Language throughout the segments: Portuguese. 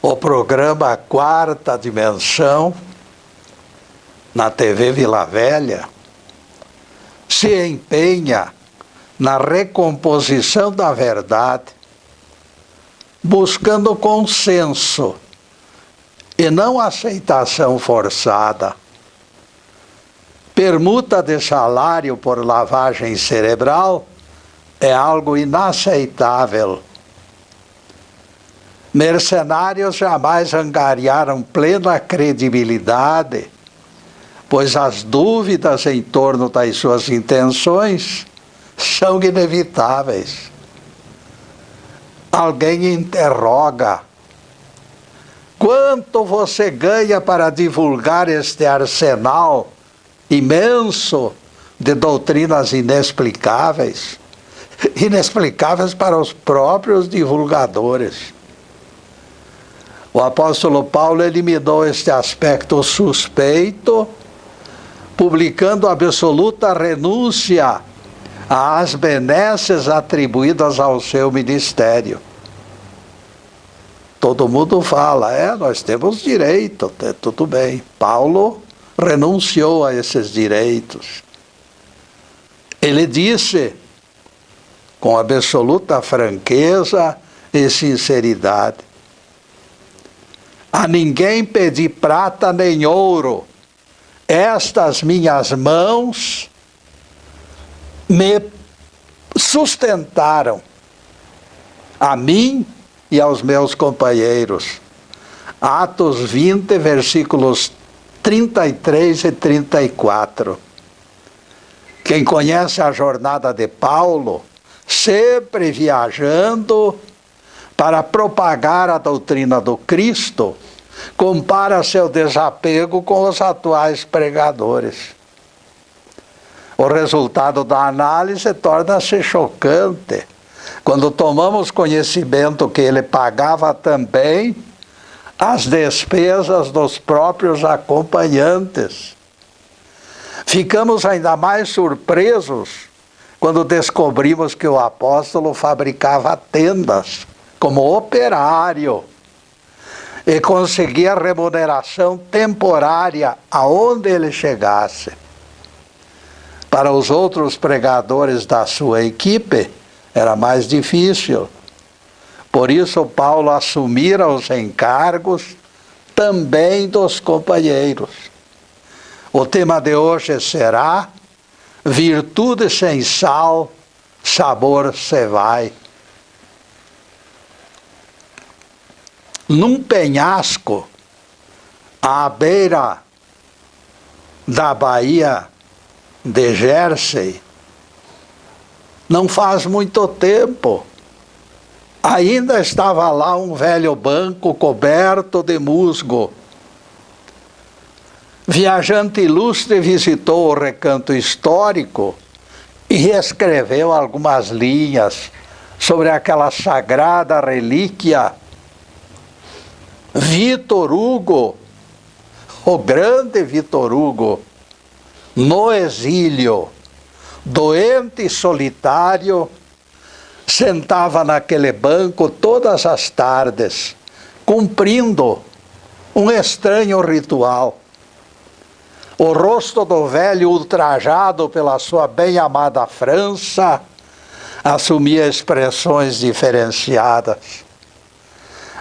O programa Quarta Dimensão, na TV Vila Velha, se empenha na recomposição da verdade, buscando consenso e não aceitação forçada. Permuta de salário por lavagem cerebral é algo inaceitável. Mercenários jamais angariaram plena credibilidade, pois as dúvidas em torno das suas intenções são inevitáveis. Alguém interroga: quanto você ganha para divulgar este arsenal imenso de doutrinas inexplicáveis? Inexplicáveis para os próprios divulgadores. O apóstolo Paulo eliminou este aspecto suspeito, publicando absoluta renúncia às benesses atribuídas ao seu ministério. Todo mundo fala, nós temos direito, tudo bem. Paulo renunciou a esses direitos. Ele disse, com absoluta franqueza e sinceridade: a ninguém pedi prata nem ouro, estas minhas mãos me sustentaram, a mim e aos meus companheiros. Atos 20, versículos 33 e 34. Quem conhece a jornada de Paulo, sempre viajando para propagar a doutrina do Cristo, compara seu desapego com os atuais pregadores. O resultado da análise torna-se chocante quando tomamos conhecimento que ele pagava também as despesas dos próprios acompanhantes. Ficamos ainda mais surpresos quando descobrimos que o apóstolo fabricava tendas como operário e conseguia remuneração temporária aonde ele chegasse. Para os outros pregadores da sua equipe, era mais difícil. Por isso, Paulo assumira os encargos também dos companheiros. O tema de hoje será: virtude sem sal, sabor se vai. Num penhasco, à beira da Baía de Jersey, não faz muito tempo, ainda estava lá um velho banco coberto de musgo. Viajante ilustre visitou o recanto histórico e escreveu algumas linhas sobre aquela sagrada relíquia. Victor Hugo, o grande Victor Hugo, no exílio, doente e solitário, sentava naquele banco todas as tardes, cumprindo um estranho ritual. O rosto do velho, ultrajado pela sua bem-amada França, assumia expressões diferenciadas.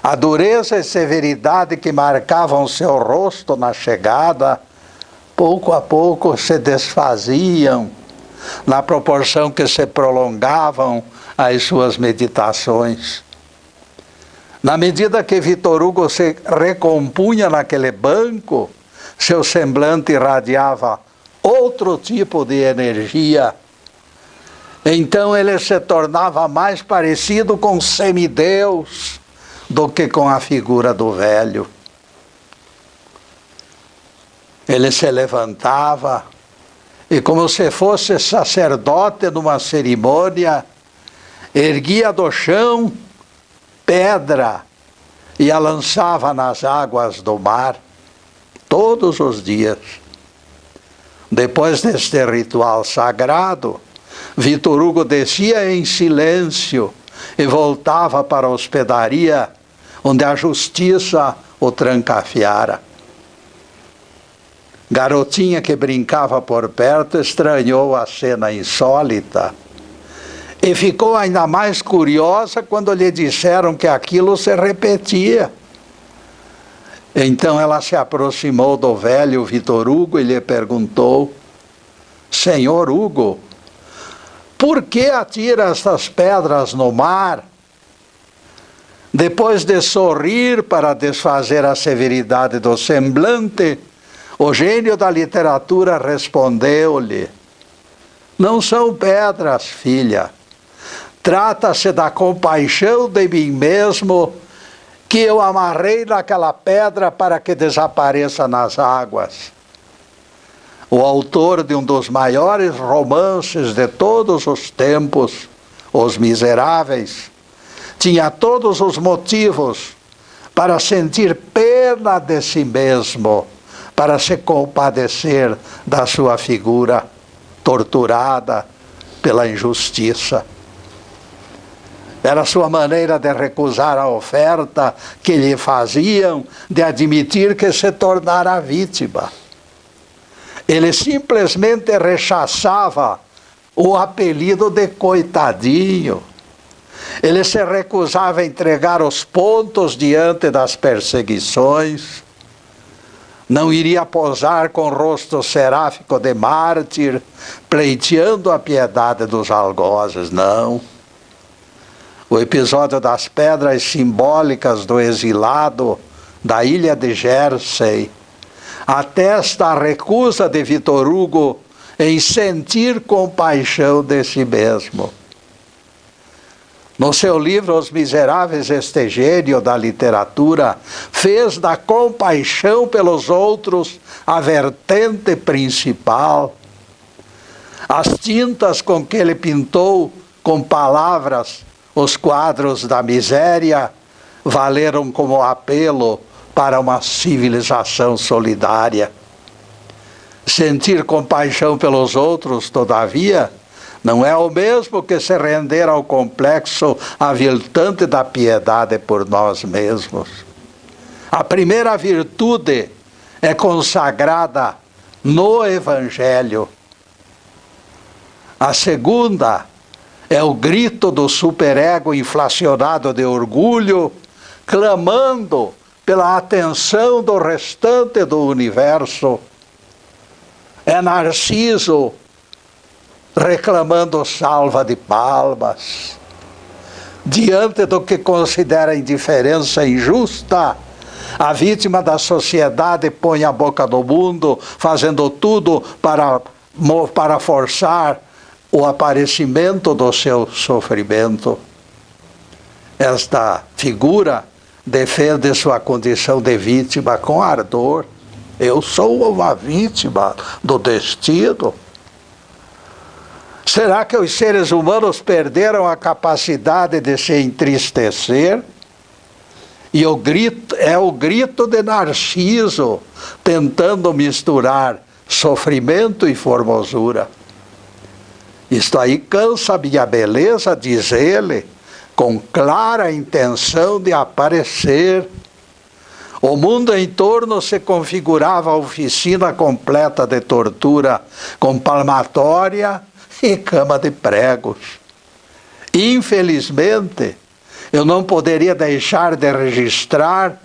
A dureza e severidade que marcavam seu rosto na chegada, pouco a pouco se desfaziam, na proporção que se prolongavam as suas meditações. Na medida que Victor Hugo se recompunha naquele banco, seu semblante irradiava outro tipo de energia. Então ele se tornava mais parecido com semideus do que com a figura do velho. Ele se levantava e, como se fosse sacerdote numa cerimônia, erguia do chão pedra e a lançava nas águas do mar todos os dias. Depois deste ritual sagrado, Victor Hugo descia em silêncio e voltava para a hospedaria, onde a justiça o trancafiara. Garotinha que brincava por perto estranhou a cena insólita e ficou ainda mais curiosa quando lhe disseram que aquilo se repetia. Então ela se aproximou do velho Vitor Hugo e lhe perguntou: Senhor Hugo, por que atira estas pedras no mar? Depois de sorrir para desfazer a severidade do semblante, o gênio da literatura respondeu-lhe: não são pedras, filha. Trata-se da compaixão de mim mesmo que eu amarrei naquela pedra para que desapareça nas águas. O autor de um dos maiores romances de todos os tempos, Os Miseráveis, tinha todos os motivos para sentir pena de si mesmo, para se compadecer da sua figura torturada pela injustiça. Era a sua maneira de recusar a oferta que lhe faziam de admitir que se tornara vítima. Ele simplesmente rechaçava o apelido de coitadinho. Ele se recusava a entregar os pontos diante das perseguições. Não iria posar com o rosto seráfico de mártir, pleiteando a piedade dos algozes, não. O episódio das pedras simbólicas do exilado da ilha de Jersey atesta a recusa de Vitor Hugo em sentir compaixão de si mesmo. No seu livro Os Miseráveis, este gênio da literatura fez da compaixão pelos outros a vertente principal. As tintas com que ele pintou com palavras os quadros da miséria valeram como apelo para uma civilização solidária. Sentir compaixão pelos outros, todavia, não é o mesmo que se render ao complexo aviltante da piedade por nós mesmos. A primeira virtude é consagrada no Evangelho. A segunda é o grito do superego inflacionado de orgulho, clamando pela atenção do restante do universo. É Narciso reclamando salva de palmas. Diante do que considera indiferença injusta, a vítima da sociedade põe a boca no mundo, fazendo tudo para forçar o aparecimento do seu sofrimento. Esta figura defende sua condição de vítima com ardor. Eu sou uma vítima do destino. Será que os seres humanos perderam a capacidade de se entristecer? E é o grito de Narciso, tentando misturar sofrimento e formosura. Isto aí cansa minha beleza, diz ele, com clara intenção de aparecer. O mundo em torno se configurava a oficina completa de tortura, com palmatória e cama de pregos. Infelizmente, eu não poderia deixar de registrar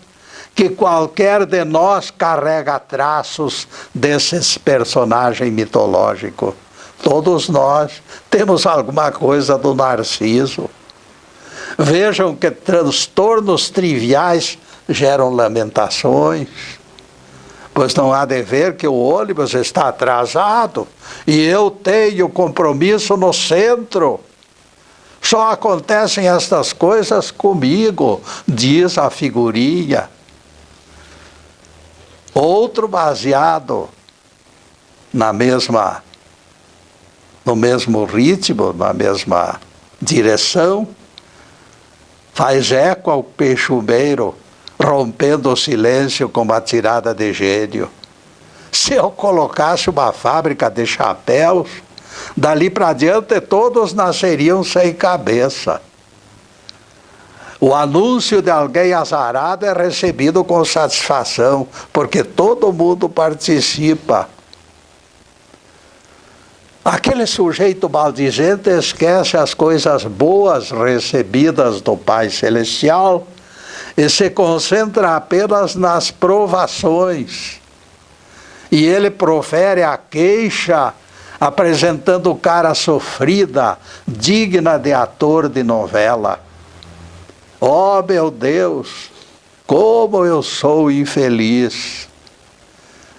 que qualquer de nós carrega traços desses personagens mitológicos. Todos nós temos alguma coisa do Narciso. Vejam que transtornos triviais geram lamentações, pois não há de ver que o ônibus está atrasado e eu tenho compromisso no centro. Só acontecem estas coisas comigo, diz a figurinha. Outro baseado no mesmo ritmo, na mesma direção, faz eco ao queixumeiro, rompendo o silêncio com uma tirada de gênio. Se eu colocasse uma fábrica de chapéus, dali para diante todos nasceriam sem cabeça. O anúncio de alguém azarado é recebido com satisfação, porque todo mundo participa. Aquele sujeito maldizente esquece as coisas boas recebidas do Pai Celestial e se concentra apenas nas provações. E ele profere a queixa, apresentando cara sofrida, digna de ator de novela. Oh, meu Deus, como eu sou infeliz!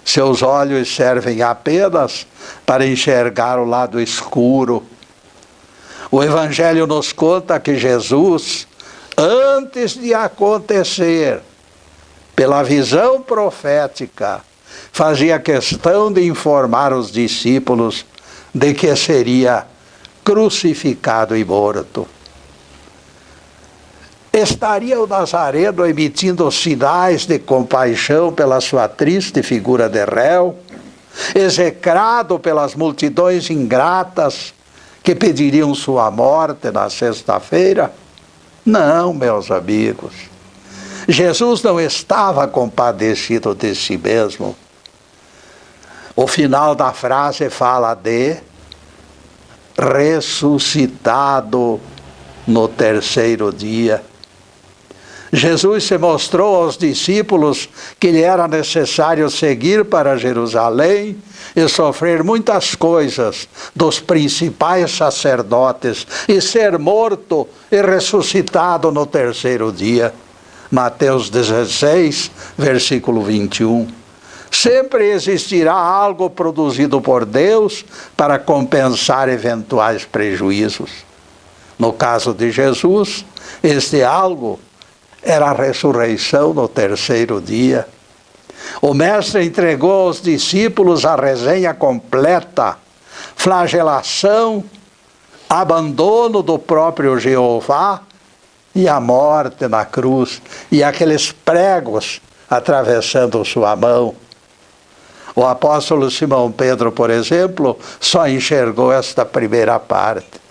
Seus olhos servem apenas para enxergar o lado escuro. O Evangelho nos conta que Jesus, antes de acontecer, pela visão profética, fazia questão de informar os discípulos de que seria crucificado e morto. Estaria o Nazareno emitindo sinais de compaixão pela sua triste figura de réu, execrado pelas multidões ingratas que pediriam sua morte na sexta-feira? Não, meus amigos. Jesus não estava compadecido de si mesmo. O final da frase fala de ressuscitado no terceiro dia. Jesus se mostrou aos discípulos que lhe era necessário seguir para Jerusalém e sofrer muitas coisas dos principais sacerdotes e ser morto e ressuscitado no terceiro dia. Mateus 16, versículo 21. Sempre existirá algo produzido por Deus para compensar eventuais prejuízos. No caso de Jesus, este algo era a ressurreição no terceiro dia. O Mestre entregou aos discípulos a resenha completa: flagelação, abandono do próprio Jeová e a morte na cruz, e aqueles pregos atravessando sua mão. O apóstolo Simão Pedro, por exemplo, só enxergou esta primeira parte.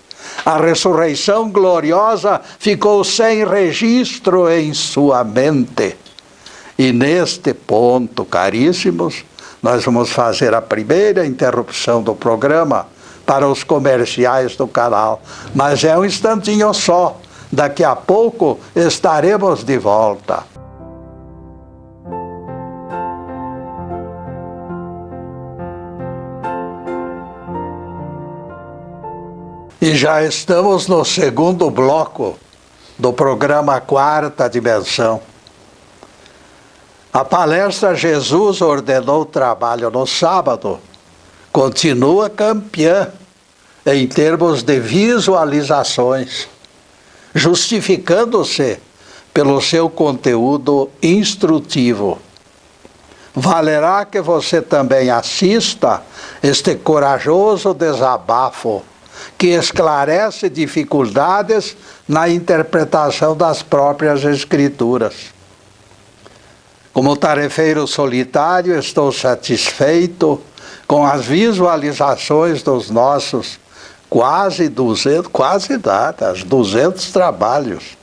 A ressurreição gloriosa ficou sem registro em sua mente. E neste ponto, caríssimos, nós vamos fazer a primeira interrupção do programa para os comerciais do canal. Mas é um instantinho só. Daqui a pouco estaremos de volta. E já estamos no segundo bloco do programa Quarta Dimensão. A palestra Jesus ordenou trabalho no sábado continua campeã em termos de visualizações, justificando-se pelo seu conteúdo instrutivo. Valerá que você também assista este corajoso desabafo que esclarece dificuldades na interpretação das próprias Escrituras. Como tarefeiro solitário, estou satisfeito com as visualizações dos nossos quase 200 trabalhos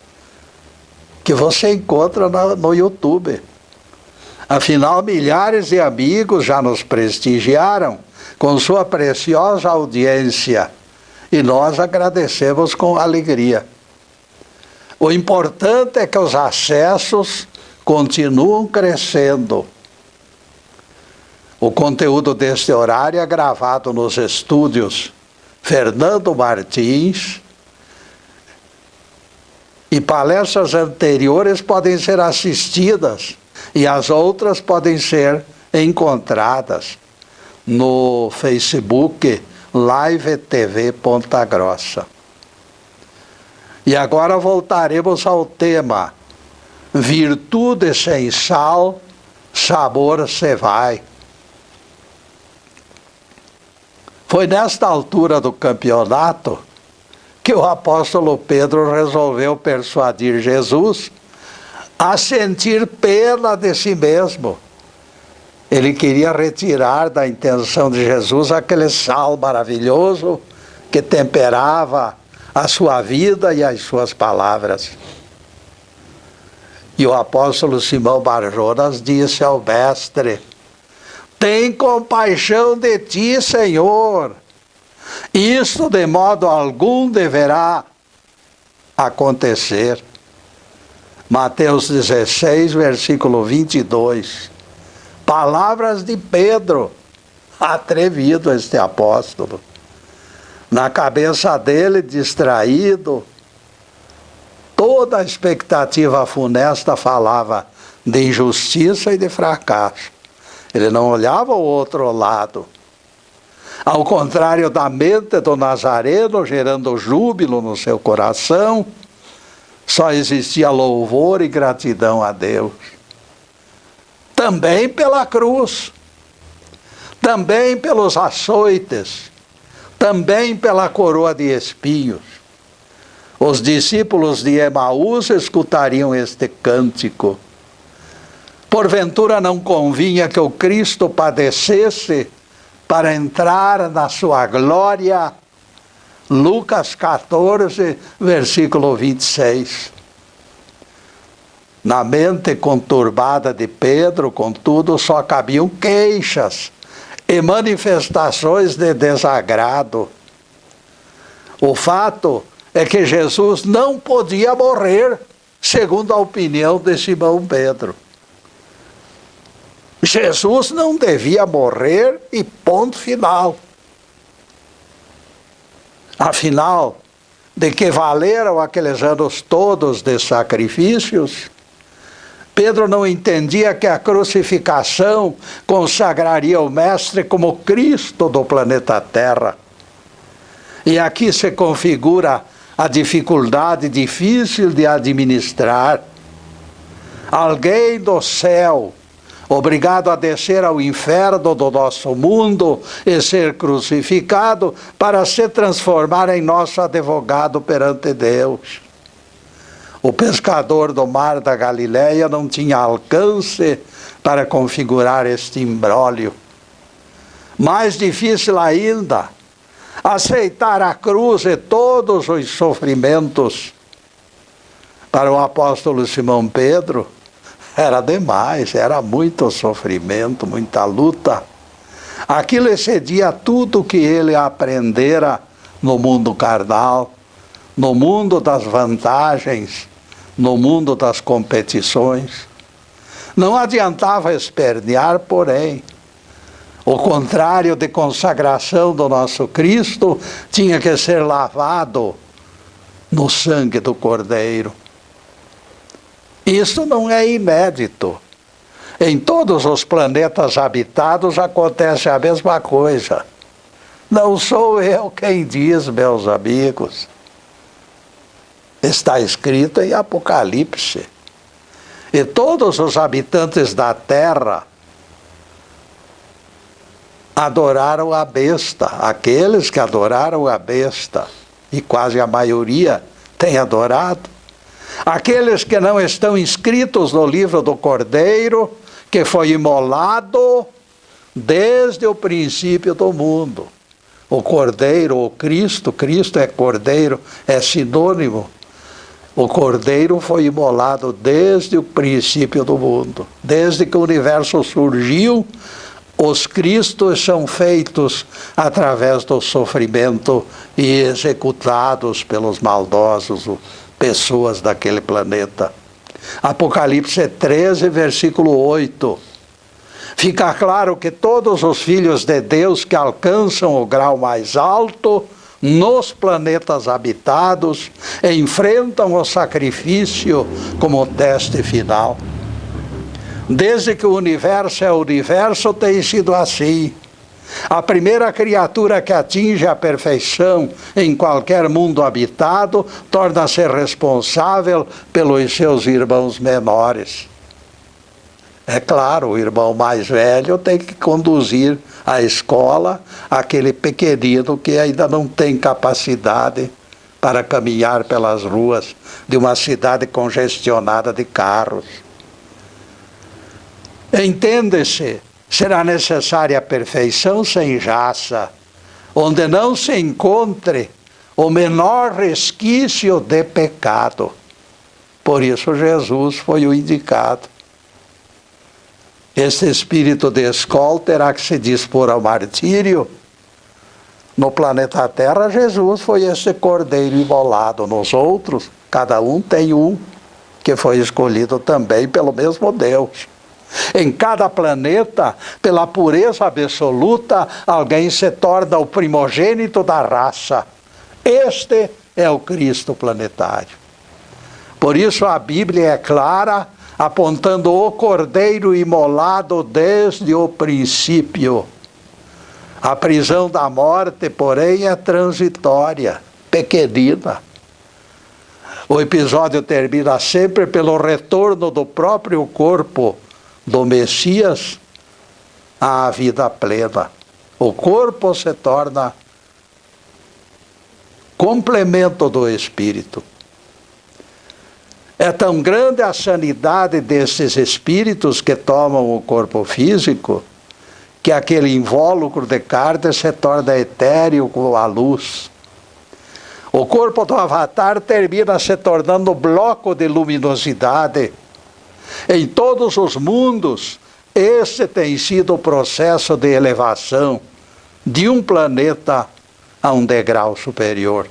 que você encontra no YouTube. Afinal, milhares de amigos já nos prestigiaram com sua preciosa audiência e nós agradecemos com alegria. O importante é que os acessos continuam crescendo. O conteúdo deste horário é gravado nos estúdios Fernando Martins e palestras anteriores podem ser assistidas e as outras podem ser encontradas no Facebook Live TV Ponta Grossa. E agora voltaremos ao tema: virtude sem sal, sabor se vai. Foi nesta altura do campeonato que o apóstolo Pedro resolveu persuadir Jesus a sentir pena de si mesmo. Ele queria retirar da intenção de Jesus aquele sal maravilhoso que temperava a sua vida e as suas palavras. E o apóstolo Simão Barjonas disse ao mestre: tem compaixão de ti, Senhor. Isto de modo algum deverá acontecer. Mateus 16, versículo 22. Palavras de Pedro. Atrevido este apóstolo. Na cabeça dele, distraído, toda a expectativa funesta falava de injustiça e de fracasso. Ele não olhava o outro lado. Ao contrário da mente do Nazareno, gerando júbilo no seu coração, só existia louvor e gratidão a Deus. Também pela cruz, também pelos açoites, também pela coroa de espinhos. Os discípulos de Emaús escutariam este cântico. Porventura não convinha que o Cristo padecesse para entrar na sua glória? Lucas 14, versículo 26. Na mente conturbada de Pedro, contudo, só cabiam queixas e manifestações de desagrado. O fato é que Jesus não podia morrer, segundo a opinião de Simão Pedro. Jesus não devia morrer e ponto final. Afinal, de que valeram aqueles anos todos de sacrifícios? Pedro não entendia que a crucificação consagraria o Mestre como Cristo do planeta Terra. E aqui se configura a dificuldade difícil de administrar. Alguém do céu, obrigado a descer ao inferno do nosso mundo e ser crucificado para se transformar em nosso advogado perante Deus. O pescador do mar da Galileia não tinha alcance para configurar este imbróglio. Mais difícil ainda, aceitar a cruz e todos os sofrimentos. Para o apóstolo Simão Pedro, era demais, era muito sofrimento, muita luta. Aquilo excedia tudo que ele aprendera no mundo carnal, no mundo das vantagens, no mundo das competições. Não adiantava espernear, porém. O contrário de consagração do nosso Cristo tinha que ser lavado no sangue do Cordeiro. Isso não é inédito. Em todos os planetas habitados acontece a mesma coisa. Não sou eu quem diz, meus amigos. Está escrito em Apocalipse. E todos os habitantes da terra adoraram a besta. Aqueles que adoraram a besta, e quase a maioria tem adorado. Aqueles que não estão inscritos no livro do Cordeiro, que foi imolado desde o princípio do mundo. O Cordeiro, o Cristo é Cordeiro, é sinônimo. O Cordeiro foi imolado desde o princípio do mundo. Desde que o universo surgiu, os Cristos são feitos através do sofrimento e executados pelos maldosos, pessoas daquele planeta. Apocalipse 13, versículo 8. Fica claro que todos os filhos de Deus que alcançam o grau mais alto nos planetas habitados enfrentam o sacrifício como teste final. Desde que o universo é o universo, tem sido assim. A primeira criatura que atinge a perfeição em qualquer mundo habitado torna-se responsável pelos seus irmãos menores. É claro, o irmão mais velho tem que conduzir à escola aquele pequenino que ainda não tem capacidade para caminhar pelas ruas de uma cidade congestionada de carros. Entende-se, será necessária a perfeição sem jaça, onde não se encontre o menor resquício de pecado. Por isso Jesus foi o indicado. Esse espírito de escolta terá que se dispor ao martírio. No planeta Terra, Jesus foi esse cordeiro imolado. Nos outros, cada um tem um que foi escolhido também pelo mesmo Deus. Em cada planeta, pela pureza absoluta, alguém se torna o primogênito da raça. Este é o Cristo planetário. Por isso a Bíblia é clara, apontando o cordeiro imolado desde o princípio. A prisão da morte, porém, é transitória, pequenina. O episódio termina sempre pelo retorno do próprio corpo do Messias à vida plena. O corpo se torna complemento do espírito. É tão grande a sanidade desses espíritos que tomam o corpo físico, que aquele invólucro de carne se torna etéreo com a luz. O corpo do avatar termina se tornando bloco de luminosidade. Em todos os mundos, esse tem sido o processo de elevação de um planeta a um degrau superior.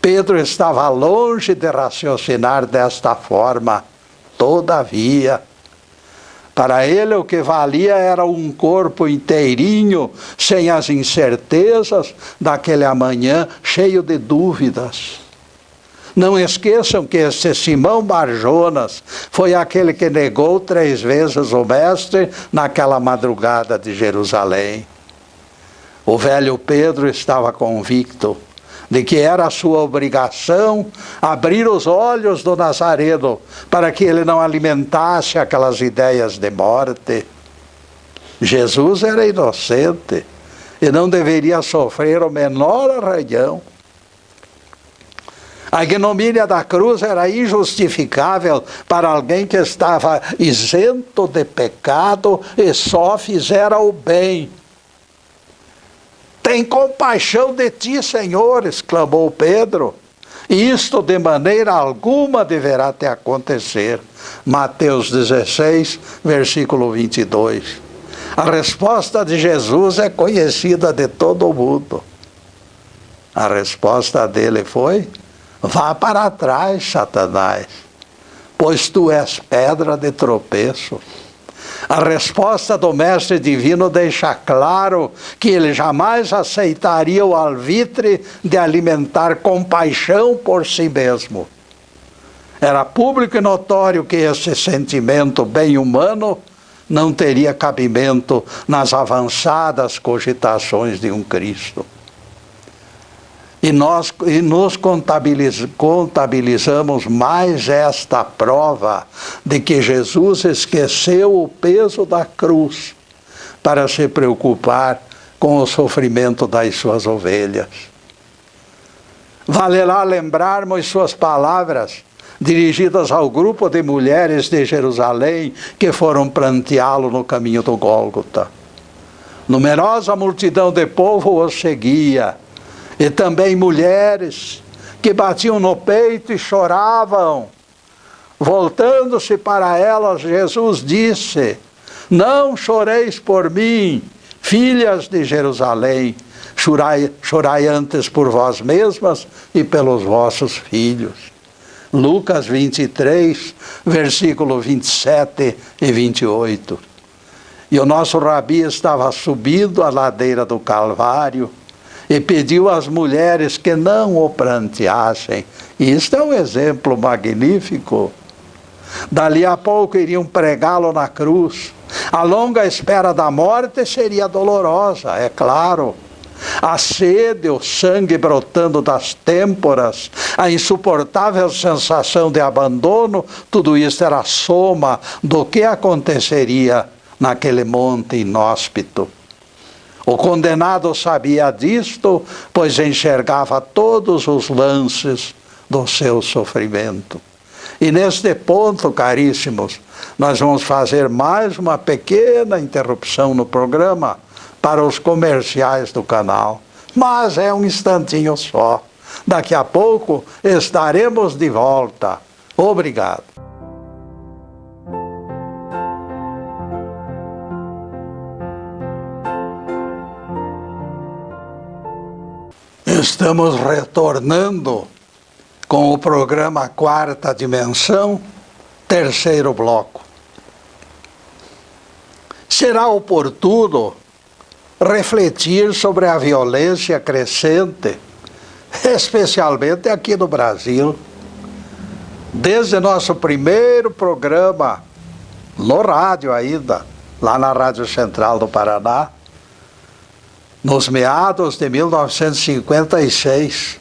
Pedro estava longe de raciocinar desta forma. Todavia, para ele o que valia era um corpo inteirinho, sem as incertezas daquele amanhã cheio de dúvidas. Não esqueçam que esse Simão Bar-Jonas foi aquele que negou 3 vezes o Mestre naquela madrugada de Jerusalém. O velho Pedro estava convicto de que era a sua obrigação abrir os olhos do Nazareno para que ele não alimentasse aquelas ideias de morte. Jesus era inocente e não deveria sofrer o menor arranhão. A ignomínia da cruz era injustificável para alguém que estava isento de pecado e só fizera o bem. Tem compaixão de ti, Senhor, exclamou Pedro. Isto de maneira alguma deverá te acontecer. Mateus 16, versículo 22. A resposta de Jesus é conhecida de todo mundo. A resposta dele foi: vá para trás, Satanás, pois tu és pedra de tropeço. A resposta do Mestre Divino deixa claro que ele jamais aceitaria o alvitre de alimentar compaixão por si mesmo. Era público e notório que esse sentimento bem humano não teria cabimento nas avançadas cogitações de um Cristo. E nós nos contabilizamos mais esta prova de que Jesus esqueceu o peso da cruz para se preocupar com o sofrimento das suas ovelhas. Valerá lembrarmos suas palavras dirigidas ao grupo de mulheres de Jerusalém que foram pranteá-lo no caminho do Gólgota. Numerosa multidão de povo o seguia, e também mulheres que batiam no peito e choravam. Voltando-se para elas, Jesus disse: não choreis por mim, filhas de Jerusalém, chorai antes por vós mesmas e pelos vossos filhos. Lucas 23, versículo 27 e 28. E o nosso rabi estava subindo a ladeira do Calvário e pediu às mulheres que não o pranteassem. E isto é um exemplo magnífico. Dali a pouco iriam pregá-lo na cruz. A longa espera da morte seria dolorosa, é claro. A sede, o sangue brotando das têmporas, a insuportável sensação de abandono, tudo isso era a soma do que aconteceria naquele monte inóspito. O condenado sabia disto, pois enxergava todos os lances do seu sofrimento. E neste ponto, caríssimos, nós vamos fazer mais uma pequena interrupção no programa para os comerciais do canal. Mas é um instantinho só. Daqui a pouco estaremos de volta. Obrigado. Estamos retornando com o programa Quarta Dimensão, terceiro bloco. Será oportuno refletir sobre a violência crescente, especialmente aqui no Brasil. Desde nosso primeiro programa, no rádio ainda, lá na Rádio Central do Paraná, nos meados de 1956,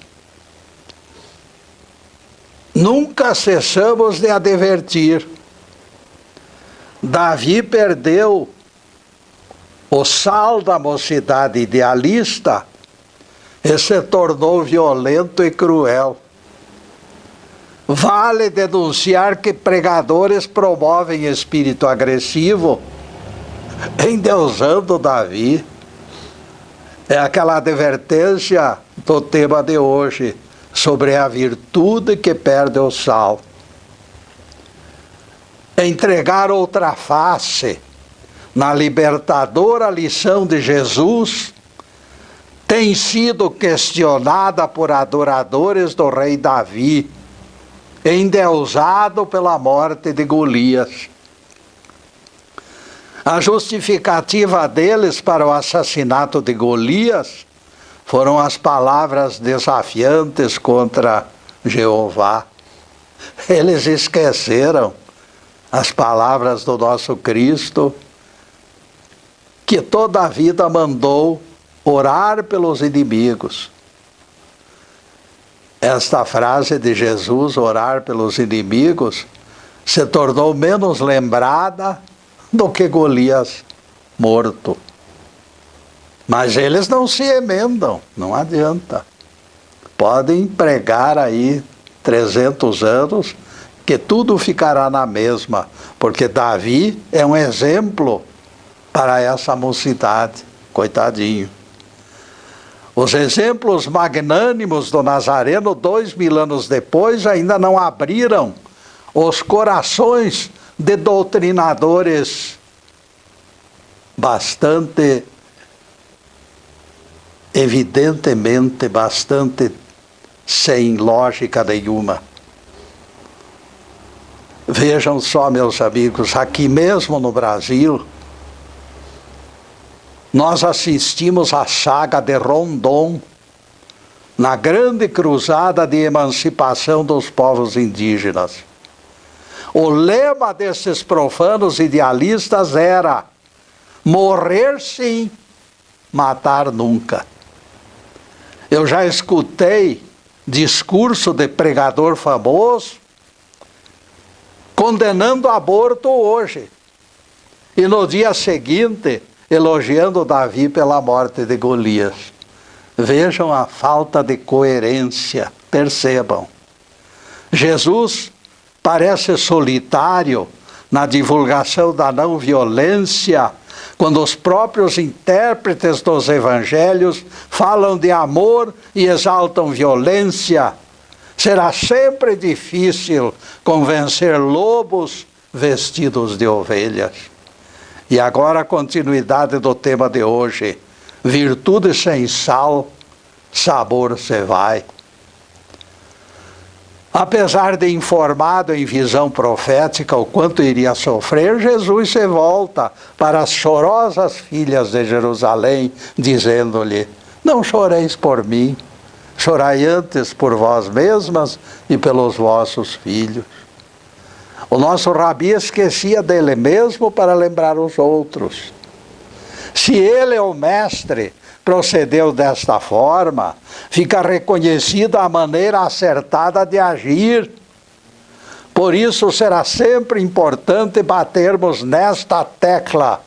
nunca cessamos de advertir. Davi perdeu o sal da mocidade idealista e se tornou violento e cruel. Vale denunciar que pregadores promovem espírito agressivo, endeusando Davi. É aquela advertência do tema de hoje, sobre a virtude que perde o sal. Entregar outra face na libertadora lição de Jesus tem sido questionada por adoradores do rei Davi, endeusado pela morte de Golias. A justificativa deles para o assassinato de Golias foram as palavras desafiantes contra Jeová. Eles esqueceram as palavras do nosso Cristo, que toda a vida mandou orar pelos inimigos. Esta frase de Jesus, orar pelos inimigos, se tornou menos lembrada do que Golias morto. Mas eles não se emendam, não adianta. Podem pregar aí 300 anos, que tudo ficará na mesma, porque Davi é um exemplo para essa mocidade, coitadinho. Os exemplos magnânimos do Nazareno, 2000 anos depois, ainda não abriram os corações de doutrinadores bastante, evidentemente, bastante sem lógica nenhuma. Vejam só, meus amigos, aqui mesmo no Brasil, nós assistimos à saga de Rondon, na grande cruzada de emancipação dos povos indígenas. O lema desses profanos idealistas era: morrer sim, matar nunca. Eu já escutei discurso de pregador famoso condenando o aborto hoje, e no dia seguinte elogiando Davi pela morte de Golias. Vejam a falta de coerência, percebam. Jesus parece solitário na divulgação da não violência, quando os próprios intérpretes dos evangelhos falam de amor e exaltam violência. Será sempre difícil convencer lobos vestidos de ovelhas. E agora a continuidade do tema de hoje: virtude sem sal, sabor se vai. Apesar de informado em visão profética o quanto iria sofrer, Jesus se volta para as chorosas filhas de Jerusalém, dizendo-lhe: não choreis por mim, chorai antes por vós mesmas e pelos vossos filhos. O nosso rabi esquecia dele mesmo para lembrar os outros. Se ele, o mestre, procedeu desta forma, fica reconhecida a maneira acertada de agir. Por isso será sempre importante batermos nesta tecla.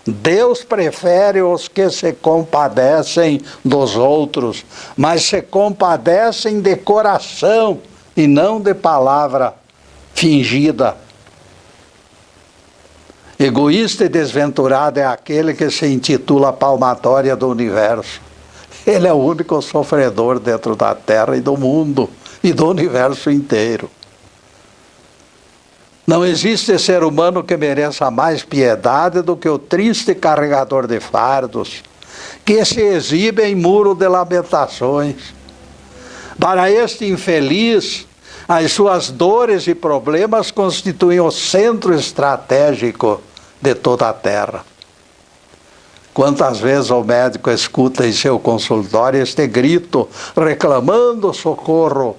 Deus prefere os que se compadecem dos outros, mas se compadecem de coração e não de palavra fingida. Egoísta e desventurado é aquele que se intitula palmatória do universo. Ele é o único sofredor dentro da terra e do mundo e do universo inteiro. Não existe ser humano que mereça mais piedade do que o triste carregador de fardos, que se exibe em muro de lamentações. Para este infeliz, as suas dores e problemas constituem o centro estratégico de toda a terra. Quantas vezes o médico escuta em seu consultório este grito, reclamando socorro: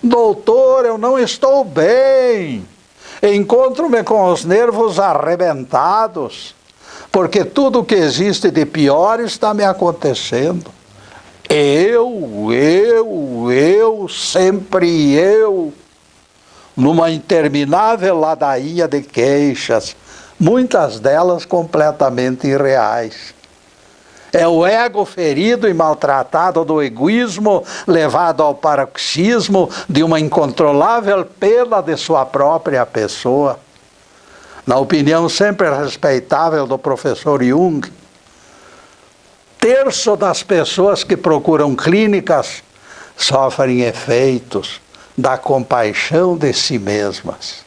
doutor, eu não estou bem, encontro-me com os nervos arrebentados, porque tudo o que existe de pior está me acontecendo. Sempre eu, numa interminável ladainha de queixas, muitas delas completamente irreais. É o ego ferido e maltratado do egoísmo, levado ao paroxismo de uma incontrolável pena de sua própria pessoa. Na opinião sempre respeitável do professor Jung, terço das pessoas que procuram clínicas sofrem efeitos da compaixão de si mesmas.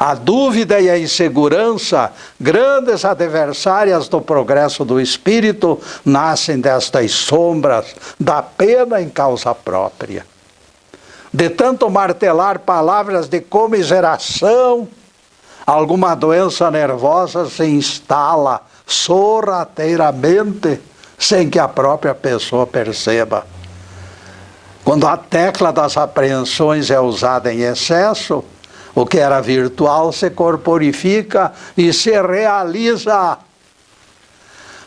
A dúvida e a insegurança, grandes adversárias do progresso do espírito, nascem destas sombras da pena em causa própria. De tanto martelar palavras de comiseração, alguma doença nervosa se instala sorrateiramente, sem que a própria pessoa perceba. Quando a tecla das apreensões é usada em excesso, o que era virtual se corporifica e se realiza.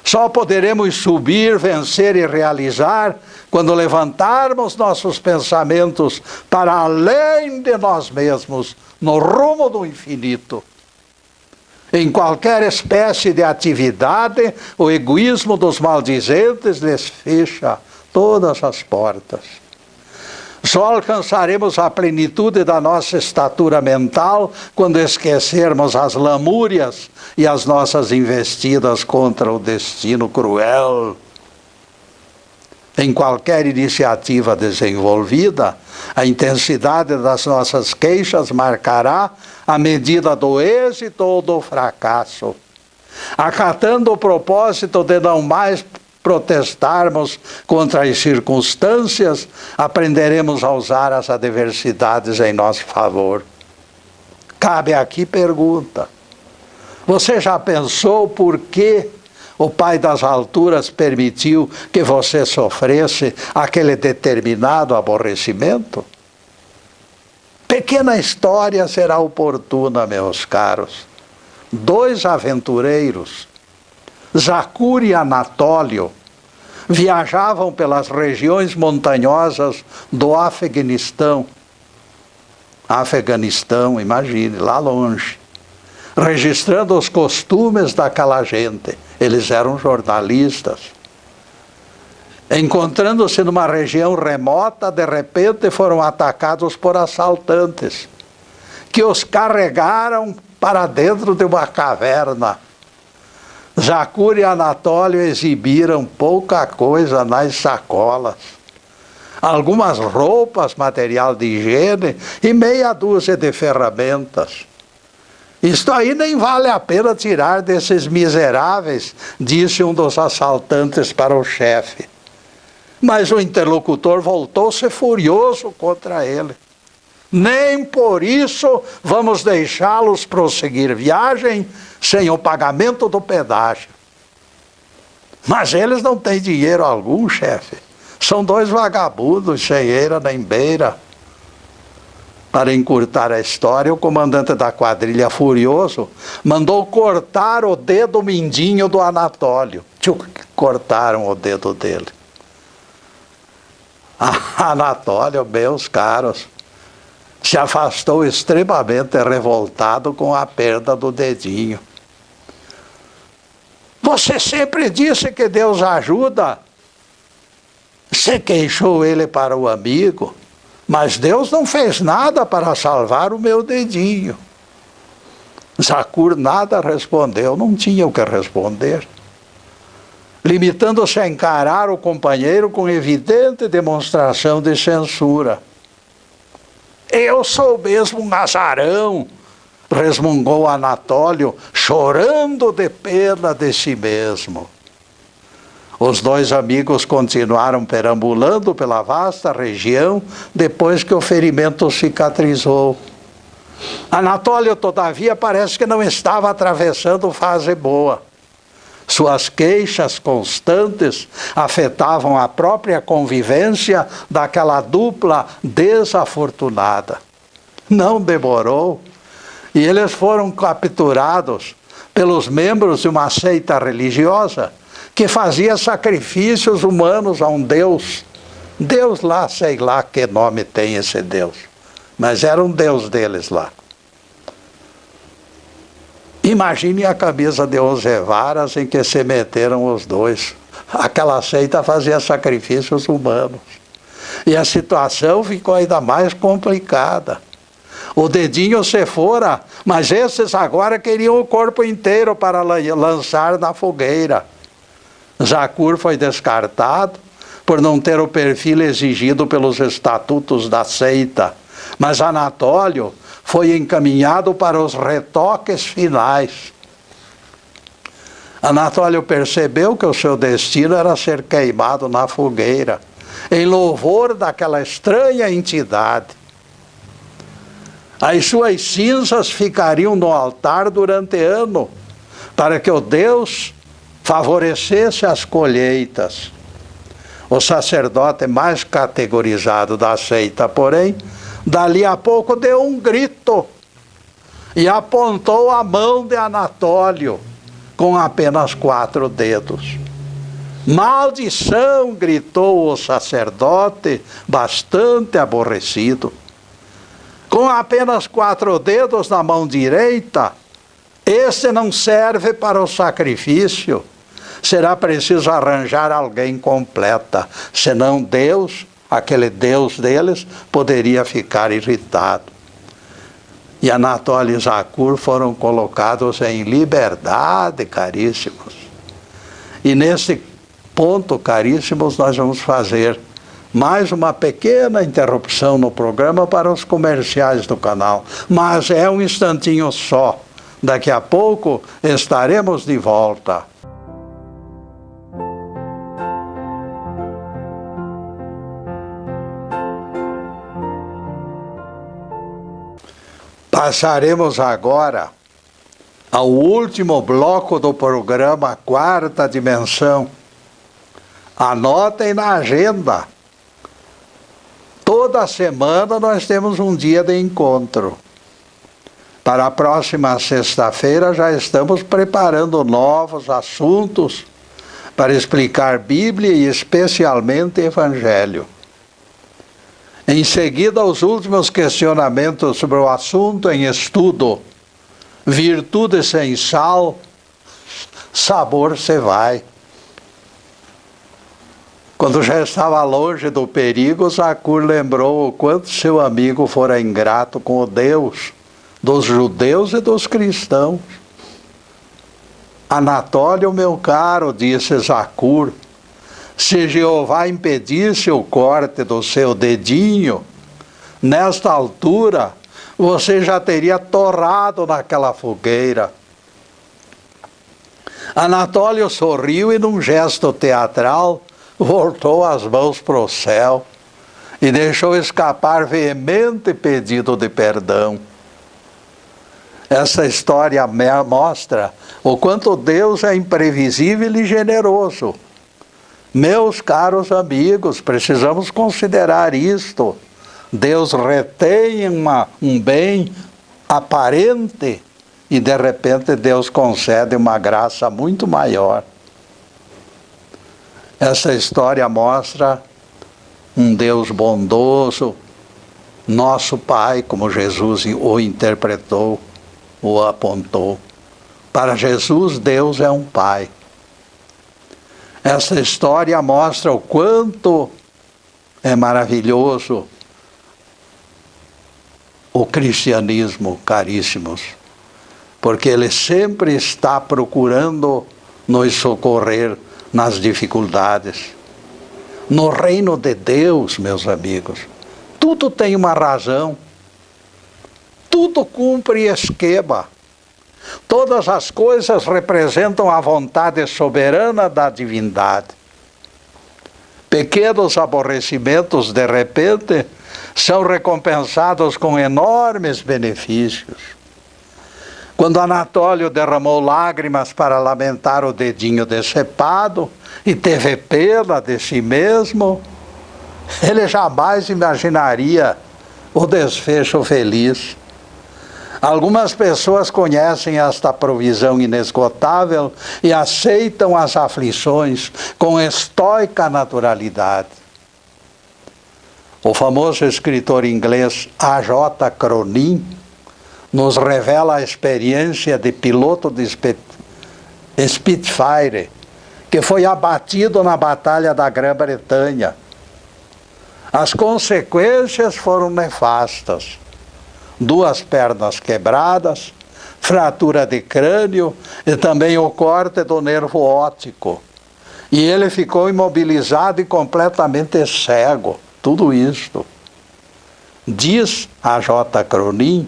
Só poderemos subir, vencer e realizar quando levantarmos nossos pensamentos para além de nós mesmos, no rumo do infinito. Em qualquer espécie de atividade, o egoísmo dos maldizentes lhes fecha todas as portas. Só alcançaremos a plenitude da nossa estatura mental quando esquecermos as lamúrias e as nossas investidas contra o destino cruel. Em qualquer iniciativa desenvolvida, a intensidade das nossas queixas marcará a medida do êxito ou do fracasso. Acatando o propósito de não mais protestarmos contra as circunstâncias, aprenderemos a usar as adversidades em nosso favor. Cabe aqui pergunta: você já pensou por que o Pai das Alturas permitiu que você sofresse aquele determinado aborrecimento? Pequena história será oportuna, meus caros. 2 aventureiros, Zacur e Anatólio, viajavam pelas regiões montanhosas do Afeganistão. Imagine, lá longe, registrando os costumes daquela gente. Eles eram jornalistas. Encontrando-se numa região remota, de repente foram atacados por assaltantes, que os carregaram para dentro de uma caverna. Zacur e Anatólio exibiram pouca coisa nas sacolas. Algumas roupas, material de higiene e meia dúzia de ferramentas. Isto aí nem vale a pena tirar desses miseráveis, disse um dos assaltantes para o chefe. Mas o interlocutor voltou-se furioso contra ele. Nem por isso vamos deixá-los prosseguir viagem sem o pagamento do pedágio. Mas eles não têm dinheiro algum, chefe. São 2 vagabundos, sem eira nem beira. Para encurtar a história, o comandante da quadrilha, furioso, mandou cortar o dedo mindinho do Anatólio. Cortaram o dedo dele. Anatólio, meus caros, se afastou extremamente revoltado com a perda do dedinho. Você sempre disse que Deus ajuda. Se queixou ele para o amigo, mas Deus não fez nada para salvar o meu dedinho. Zacur nada respondeu, não tinha o que responder. Limitando-se a encarar o companheiro com evidente demonstração de censura. Eu sou mesmo um azarão, resmungou Anatólio, chorando de pena de si mesmo. Os dois amigos continuaram perambulando pela vasta região depois que o ferimento cicatrizou. Anatólio, todavia, parece que não estava atravessando fase boa. Suas queixas constantes afetavam a própria convivência daquela dupla desafortunada. Não demorou, e eles foram capturados pelos membros de uma seita religiosa que fazia sacrifícios humanos a um Deus. Deus lá, sei lá que nome tem esse Deus, mas era um Deus deles lá. Imagine a camisa de 11 varas em que se meteram os dois. Aquela seita fazia sacrifícios humanos. E a situação ficou ainda mais complicada. O dedinho se fora, mas esses agora queriam o corpo inteiro para lançar na fogueira. Zacur foi descartado por não ter o perfil exigido pelos estatutos da seita, mas Anatólio foi encaminhado para os retoques finais. Anatólio percebeu que o seu destino era ser queimado na fogueira, em louvor daquela estranha entidade. As suas cinzas ficariam no altar durante ano, para que o Deus favorecesse as colheitas. O sacerdote mais categorizado da seita, porém, dali a pouco deu um grito e apontou a mão de Anatólio com apenas 4 dedos. Maldição! Gritou o sacerdote, bastante aborrecido. Com apenas 4 dedos na mão direita, esse não serve para o sacrifício. Será preciso arranjar alguém completa, senão Deus, aquele Deus deles, poderia ficar irritado. E Anatólio e Zacur foram colocados em liberdade, caríssimos. E nesse ponto, caríssimos, nós vamos fazer mais uma pequena interrupção no programa para os comerciais do canal. Mas é um instantinho só. Daqui a pouco estaremos de volta. Passaremos agora ao último bloco do programa Quarta Dimensão. Anotem na agenda. Toda semana nós temos um dia de encontro. Para a próxima sexta-feira já estamos preparando novos assuntos para explicar Bíblia e especialmente Evangelho. Em seguida, os últimos questionamentos sobre o assunto em estudo. Virtude sem sal, sabor se vai. Quando já estava longe do perigo, Zacur lembrou o quanto seu amigo fora ingrato com o Deus dos judeus e dos cristãos. Anatólio, meu caro, disse Zacur, se Jeová impedisse o corte do seu dedinho, nesta altura, você já teria torrado naquela fogueira. Anatólio sorriu e, num gesto teatral, voltou as mãos para o céu e deixou escapar veemente pedido de perdão. Essa história mostra o quanto Deus é imprevisível e generoso. Meus caros amigos, precisamos considerar isto. Deus retém um bem aparente e de repente Deus concede uma graça muito maior. Essa história mostra um Deus bondoso, nosso Pai, como Jesus o interpretou, o apontou. Para Jesus, Deus é um Pai. Essa história mostra o quanto é maravilhoso o cristianismo, caríssimos, porque ele sempre está procurando nos socorrer nas dificuldades. No reino de Deus, meus amigos, tudo tem uma razão. tudo cumpre esquema. Todas as coisas representam a vontade soberana da divindade. Pequenos aborrecimentos, de repente, são recompensados com enormes benefícios. Quando Anatólio derramou lágrimas para lamentar o dedinho decepado e teve pena de si mesmo, ele jamais imaginaria o desfecho feliz. Algumas pessoas conhecem esta provisão inesgotável e aceitam as aflições com estoica naturalidade. O famoso escritor inglês A.J. Cronin nos revela a experiência de piloto de Spitfire, que foi abatido na Batalha da Grã-Bretanha. As consequências foram nefastas. 2 pernas quebradas, fratura de crânio e também o corte do nervo óptico. E ele ficou imobilizado e completamente cego. Tudo isto. Diz A.J. Cronin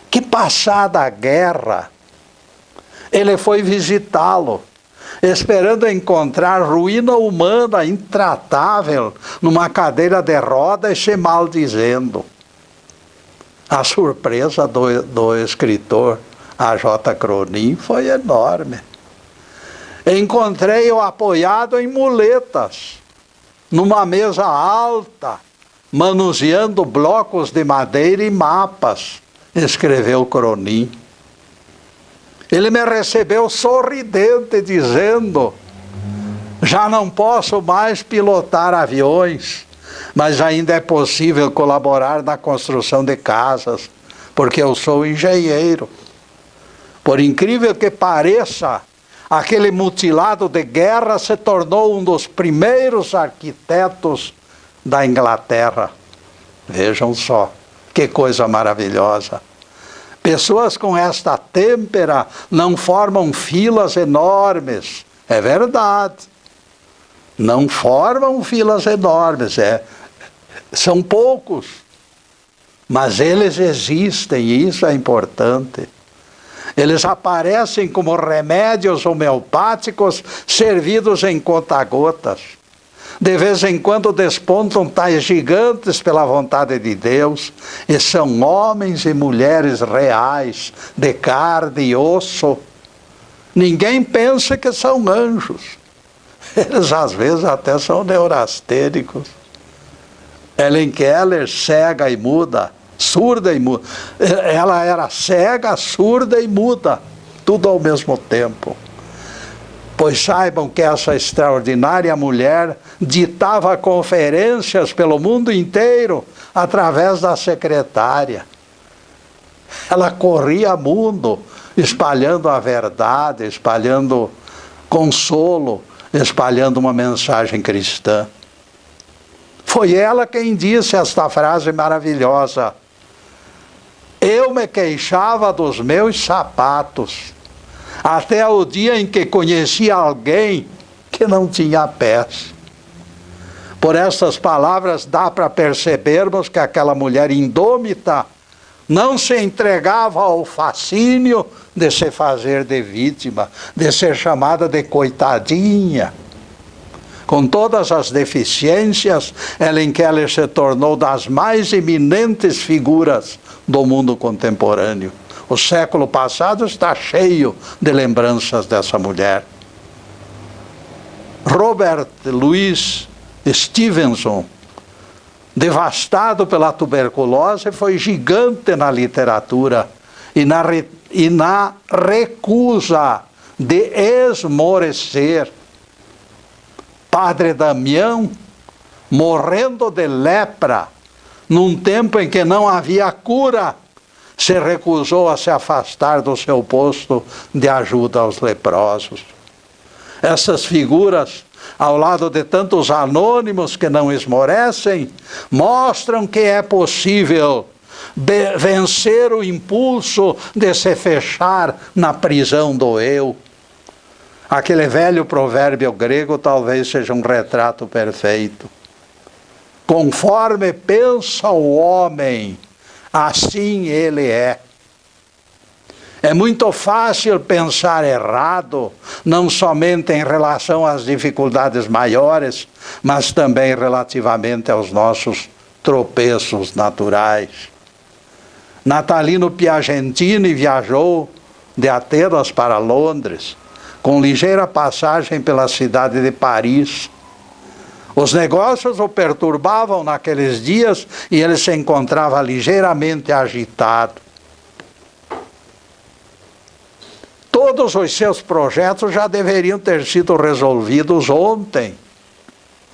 que, passada a guerra, ele foi visitá-lo, esperando encontrar ruína humana intratável numa cadeira de rodas e se maldizendo. A surpresa do escritor A.J. Cronin foi enorme. Encontrei-o apoiado em muletas, numa mesa alta, manuseando blocos de madeira e mapas, escreveu Cronin. Ele me recebeu sorridente, dizendo: já não posso mais pilotar aviões, mas ainda é possível colaborar na construção de casas, porque eu sou engenheiro. Por incrível que pareça, aquele mutilado de guerra se tornou um dos primeiros arquitetos da Inglaterra. Vejam só, que coisa maravilhosa. Pessoas com esta têmpera não formam filas enormes, é verdade. Não formam filas enormes, são poucos. Mas eles existem, e isso é importante. Eles aparecem como remédios homeopáticos servidos em conta-gotas. De vez em quando despontam tais gigantes pela vontade de Deus, e são homens e mulheres reais, de carne e osso. Ninguém pensa que são anjos. Eles às vezes até são neurastênicos. Helen Keller, cega e muda, surda e muda. Ela era cega, surda e muda, tudo ao mesmo tempo. Pois saibam que essa extraordinária mulher ditava conferências pelo mundo inteiro através da secretária. Ela corria mundo, espalhando a verdade, espalhando consolo, espalhando uma mensagem cristã. Foi ela quem disse esta frase maravilhosa: eu me queixava dos meus sapatos, até o dia em que conheci alguém que não tinha pés. Por essas palavras dá para percebermos que aquela mulher indômita não se entregava ao fascínio de se fazer de vítima, de ser chamada de coitadinha. Com todas as deficiências, Helen Keller se tornou das mais eminentes figuras do mundo contemporâneo. O século passado está cheio de lembranças dessa mulher. Robert Louis Stevenson, devastado pela tuberculose, foi gigante na literatura e na recusa de esmorecer. Padre Damião, morrendo de lepra, num tempo em que não havia cura, se recusou a se afastar do seu posto de ajuda aos leprosos. Essas figuras, ao lado de tantos anônimos que não esmorecem, mostram que é possível vencer o impulso de se fechar na prisão do eu. Aquele velho provérbio grego talvez seja um retrato perfeito. Conforme pensa o homem, Assim Ele é. É muito fácil pensar errado, não somente em relação às dificuldades maiores, mas também relativamente aos nossos tropeços naturais. Natalino Piagentini viajou de Atenas para Londres, com ligeira passagem pela cidade de Paris. Os negócios o perturbavam naqueles dias e ele se encontrava ligeiramente agitado. Todos os seus projetos já deveriam ter sido resolvidos ontem.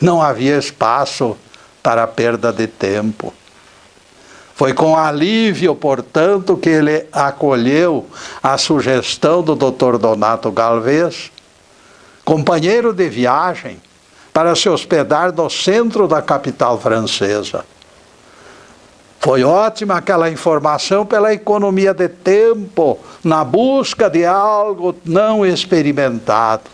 Não havia espaço para perda de tempo. Foi com alívio, portanto, que ele acolheu a sugestão do Dr. Donato Galvez, companheiro de viagem, para se hospedar no centro da capital francesa. Foi ótima aquela informação pela economia de tempo, na busca de algo não experimentado.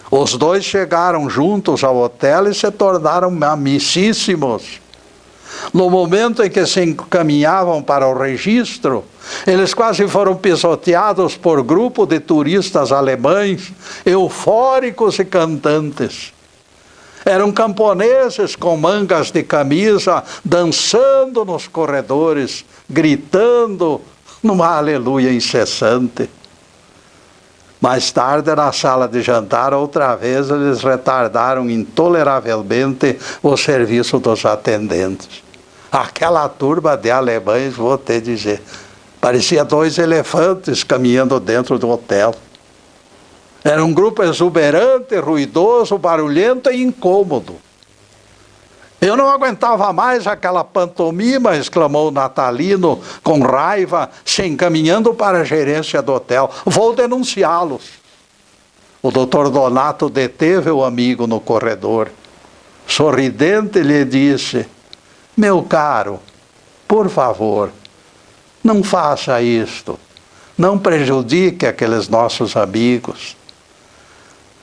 Os dois chegaram juntos ao hotel e se tornaram amicíssimos. No momento em que se encaminhavam para o registro, eles quase foram pisoteados por grupo de turistas alemães, eufóricos e cantantes. Eram camponeses com mangas de camisa, dançando nos corredores, gritando numa aleluia incessante. Mais tarde, na sala de jantar, outra vez eles retardaram intoleravelmente o serviço dos atendentes. Aquela turma de alemães, vou te dizer, parecia 2 elefantes caminhando dentro do hotel. Era um grupo exuberante, ruidoso, barulhento e incômodo. Eu não aguentava mais aquela pantomima, exclamou Natalino com raiva, se encaminhando para a gerência do hotel. Vou denunciá-los. O doutor Donato deteve o amigo no corredor. Sorridente lhe disse: meu caro, por favor, não faça isto. Não prejudique aqueles nossos amigos.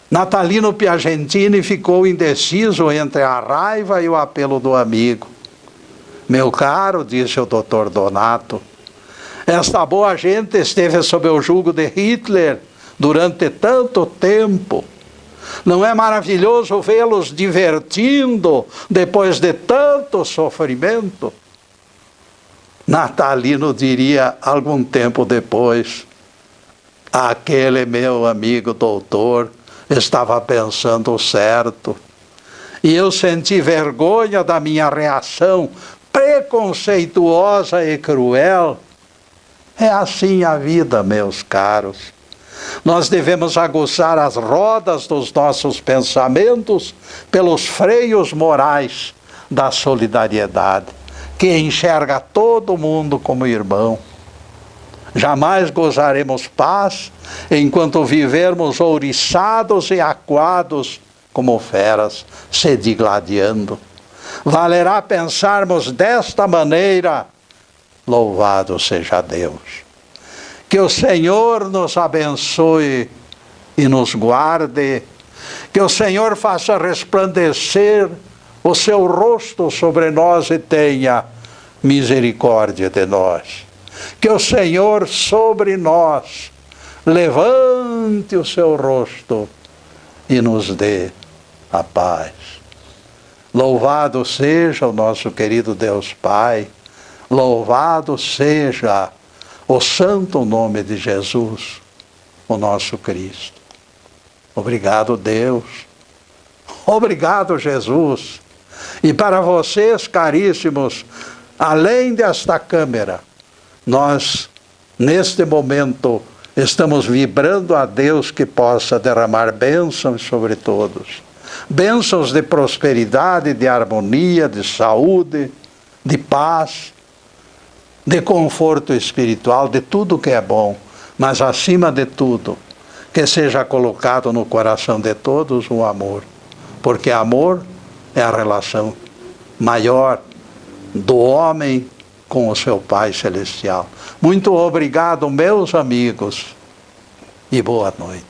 Natalino Piagentini ficou indeciso entre a raiva e o apelo do amigo. Meu caro, disse o doutor Donato, esta boa gente esteve sob o jugo de Hitler durante tanto tempo. Não é maravilhoso vê-los divertindo depois de tanto sofrimento? Natalino diria algum tempo depois: aquele meu amigo doutor estava pensando certo. E eu senti vergonha da minha reação preconceituosa e cruel. É assim a vida, meus caros. Nós devemos aguçar as rodas dos nossos pensamentos pelos freios morais da solidariedade, que enxerga todo mundo como irmão. Jamais gozaremos paz enquanto vivermos ouriçados e acuados como feras, se digladiando. Valerá pensarmos desta maneira: louvado seja Deus. Que o Senhor nos abençoe e nos guarde. Que o Senhor faça resplandecer o seu rosto sobre nós e tenha misericórdia de nós. Que o Senhor sobre nós levante o seu rosto e nos dê a paz. Louvado seja o nosso querido Deus Pai. Louvado seja o santo nome de Jesus, o nosso Cristo. Obrigado, Deus. Obrigado, Jesus. E para vocês, caríssimos, além desta câmera, nós, neste momento, estamos vibrando a Deus que possa derramar bênçãos sobre todos. Bênçãos de prosperidade, de harmonia, de saúde, de paz, de conforto espiritual, de tudo que é bom, mas acima de tudo, que seja colocado no coração de todos o amor, porque amor é a relação maior do homem com o seu Pai Celestial. Muito obrigado, meus amigos, e boa noite.